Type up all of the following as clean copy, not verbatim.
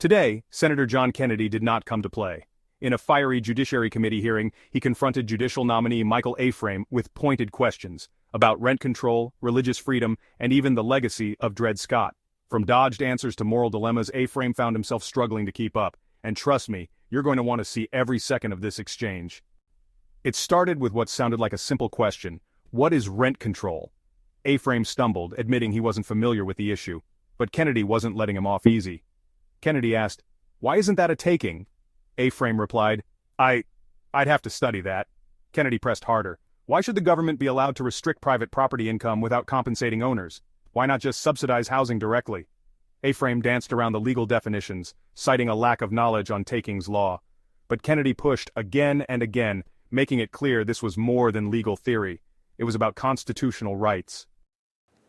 Today, Senator John Kennedy did not come to play. In a fiery Judiciary Committee hearing, he confronted Judicial Nominee Michael Aframe with pointed questions about rent control, religious freedom, and even the legacy of Dred Scott. From dodged answers to moral dilemmas, Aframe found himself struggling to keep up. And trust me, you're going to want to see every second of this exchange. It started with what sounded like a simple question: what is rent control? Aframe stumbled, admitting he wasn't familiar with the issue. But Kennedy wasn't letting him off easy. Kennedy asked, "Why isn't that a taking?" Aframe replied, I'd have to study that." Kennedy pressed harder. "Why should the government be allowed to restrict private property income without compensating owners? Why not just subsidize housing directly?" Aframe danced around the legal definitions, citing a lack of knowledge on takings law. But Kennedy pushed again and again, making it clear this was more than legal theory. It was about constitutional rights.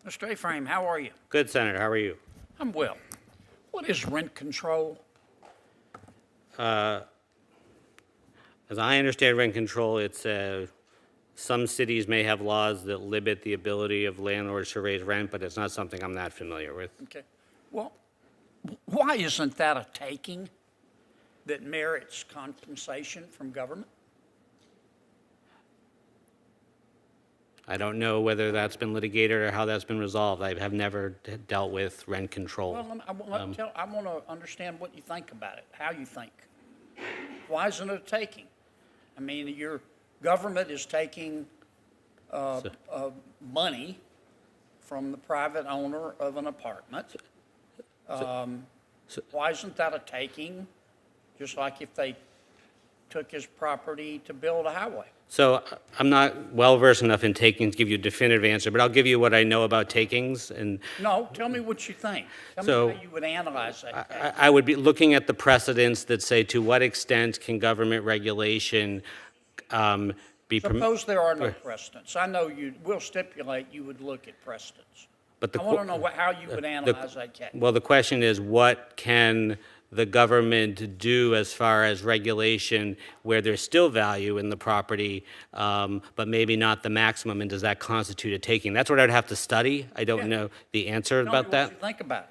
Mr. Aframe, how are you? Good, Senator. How are you? I'm well. What is rent control? As I understand rent control, it's some cities may have laws that limit the ability of landlords to raise rent, but it's not something I'm that familiar with. Okay. Well, why isn't that a taking that merits compensation from government? I don't know whether that's been litigated or how that's been resolved. I have never dealt with rent control. Well, I want to understand what you think about it, how you think. Why isn't it a taking? I mean, your government is taking money from the private owner of an apartment. Why isn't that a taking? Just like if they took his property to build a highway. So I'm not well-versed enough in takings to give you a definitive answer, but I'll give you what I know about takings. No, tell me what you think. Tell me how you would analyze that. I would be looking at the precedents that say to what extent can government regulation be permitted. Suppose there are no precedents. I know we'll stipulate you would look at precedents. But I want to know how you would analyze that case. Well, the question is, what can the government do as far as regulation where there's still value in the property, but maybe not the maximum, and does that constitute a taking? That's what I'd have to study. I don't know the answer about that. What you think about it?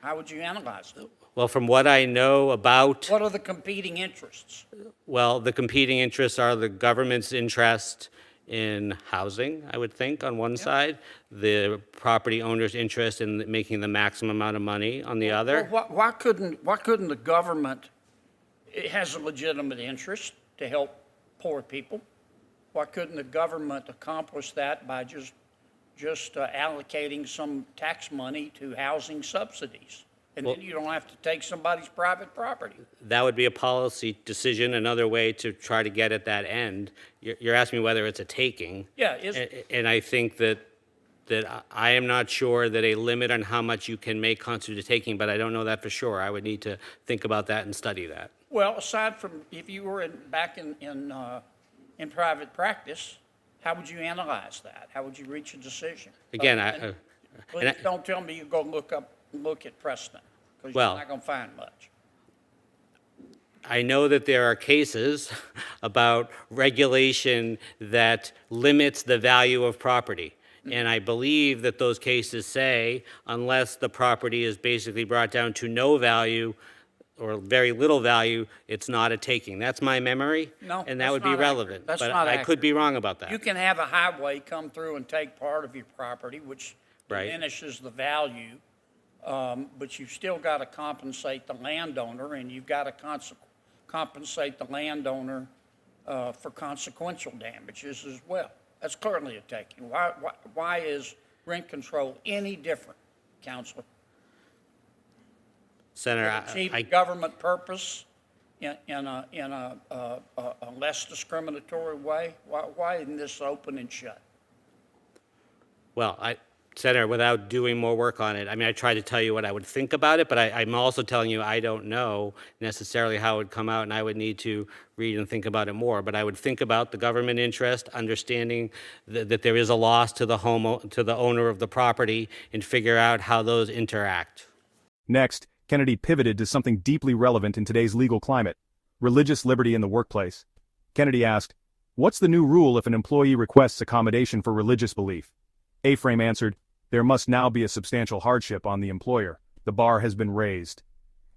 How would you analyze it? Well, from what I know about... What are the competing interests? Well, the competing interests are the government's interest in housing, I would think, on one side, the property owner's interest in making the maximum amount of money on the other. Well, why couldn't the government, it has a legitimate interest to help poor people. Why couldn't the government accomplish that by just allocating some tax money to housing subsidies? And then you don't have to take somebody's private property. That would be a policy decision, another way to try to get at that end. You're asking me whether it's a taking. Yeah. And I think that I am not sure that a limit on how much you can make constitute a taking, but I don't know that for sure. I would need to think about that and study that. Well, aside from if you were back in private practice, how would you analyze that? How would you reach a decision? Again, please don't tell me you go look at precedent, because you're not going to find much. I know that there are cases about regulation that limits the value of property. And I believe that those cases say, unless the property is basically brought down to no value or very little value, it's not a taking. That's my memory. No, and that would be relevant. That's but not I could be wrong about that. You can have a highway come through and take part of your property, which diminishes the value. But you've still got to compensate the landowner, and you've got to compensate the landowner for consequential damages as well. That's clearly a taking. Why is rent control any different, Counselor? Senator, achieve a government purpose in a less discriminatory way? Why isn't this open and shut? Well, Senator, without doing more work on it, I mean, I tried to tell you what I would think about it, but I'm also telling you I don't know necessarily how it would come out, and I would need to read and think about it more. But I would think about the government interest, understanding that there is a loss to the owner of the property, and figure out how those interact. Next, Kennedy pivoted to something deeply relevant in today's legal climate: religious liberty in the workplace. Kennedy asked, "What's the new rule if an employee requests accommodation for religious belief?" Aframe answered, "There must now be a substantial hardship on the employer. The bar has been raised."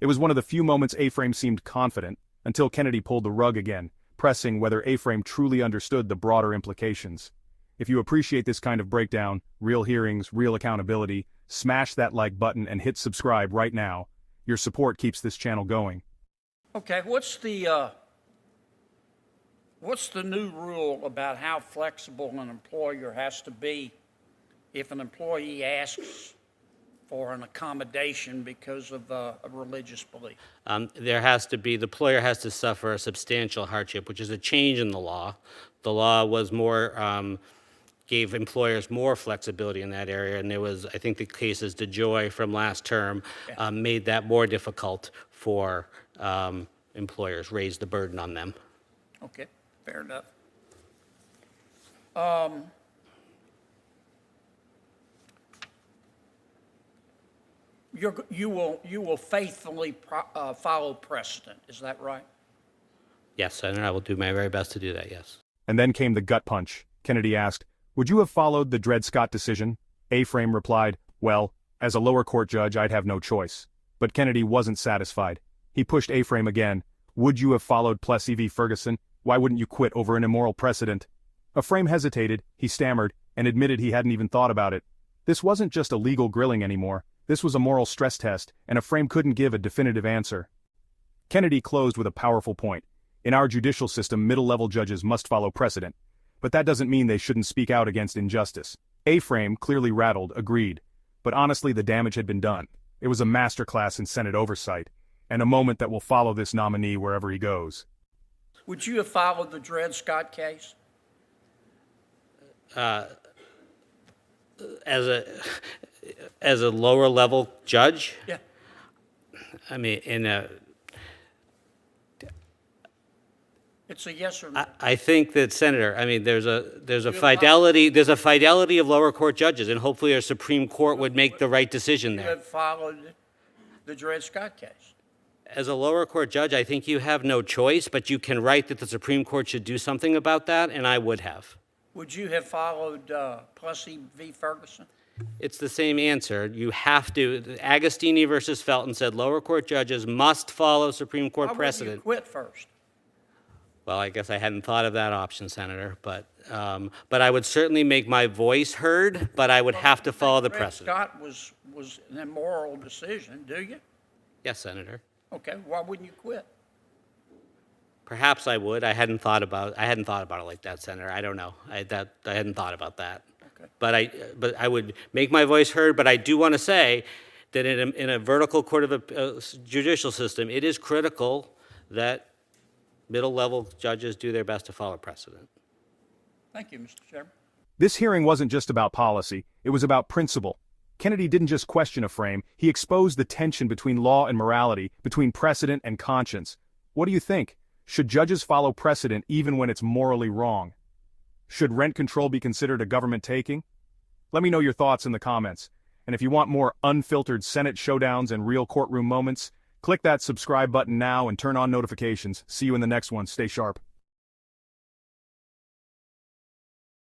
It was one of the few moments Aframe seemed confident, until Kennedy pulled the rug again, pressing whether Aframe truly understood the broader implications. If you appreciate this kind of breakdown, real hearings, real accountability, smash that like button and hit subscribe right now. Your support keeps this channel going. Okay, what's the new rule about how flexible an employer has to be if an employee asks for an accommodation because of a religious belief? The employer has to suffer a substantial hardship, which is a change in the law. The law was gave employers more flexibility in that area, and there was, I think the cases DeJoy from last term made that more difficult for employers, raised the burden on them. Okay, fair enough. You will faithfully follow precedent, is that right? Yes, Senator, I will do my very best to do that, yes. And then came the gut punch. Kennedy asked, "Would you have followed the Dred Scott decision?" Aframe replied, "Well, as a lower court judge, I'd have no choice." But Kennedy wasn't satisfied. He pushed Aframe again. "Would you have followed Plessy v. Ferguson? Why wouldn't you quit over an immoral precedent?" Aframe hesitated, he stammered, and admitted he hadn't even thought about it. This wasn't just a legal grilling anymore. This was a moral stress test, and Aframe couldn't give a definitive answer. Kennedy closed with a powerful point. In our judicial system, middle-level judges must follow precedent. But that doesn't mean they shouldn't speak out against injustice. Aframe, clearly rattled, agreed. But honestly, the damage had been done. It was a masterclass in Senate oversight, and a moment that will follow this nominee wherever he goes. Would you have followed the Dred Scott case? As a lower level judge, Yeah. I mean, It's a yes or no. I think that, Senator, I mean, there's a fidelity of lower court judges, and hopefully our Supreme Court would make the right decision You there. have followed the Dred Scott case. As a lower court judge, I think you have no choice, but you can write that the Supreme Court should do something about that, and I would have. Would you have followed Plessy v. Ferguson? It's the same answer. You have to. Agostini versus Felton said lower court judges must follow Supreme Court Why precedent. wouldn't you quit first? Well, I guess I hadn't thought of that option, Senator, but I would certainly make my voice heard, but I would have to follow the precedent. Dred Scott was an immoral decision, do you? Yes, Senator. Okay, why wouldn't you quit? Perhaps I would. I hadn't thought about it like that, Senator. I don't know. I hadn't thought about that. Okay. But I would make my voice heard. But I do want to say that in a vertical court of a judicial system, it is critical that middle-level judges do their best to follow precedent. Thank you, Mr. Chairman. This hearing wasn't just about policy, it was about principle. Kennedy didn't just question Aframe, he exposed the tension between law and morality, between precedent and conscience. What do you think? Should judges follow precedent even when it's morally wrong? Should rent control be considered a government taking? Let me know your thoughts in the comments. And if you want more unfiltered Senate showdowns and real courtroom moments, click that subscribe button now and turn on notifications. See you in the next one. Stay sharp.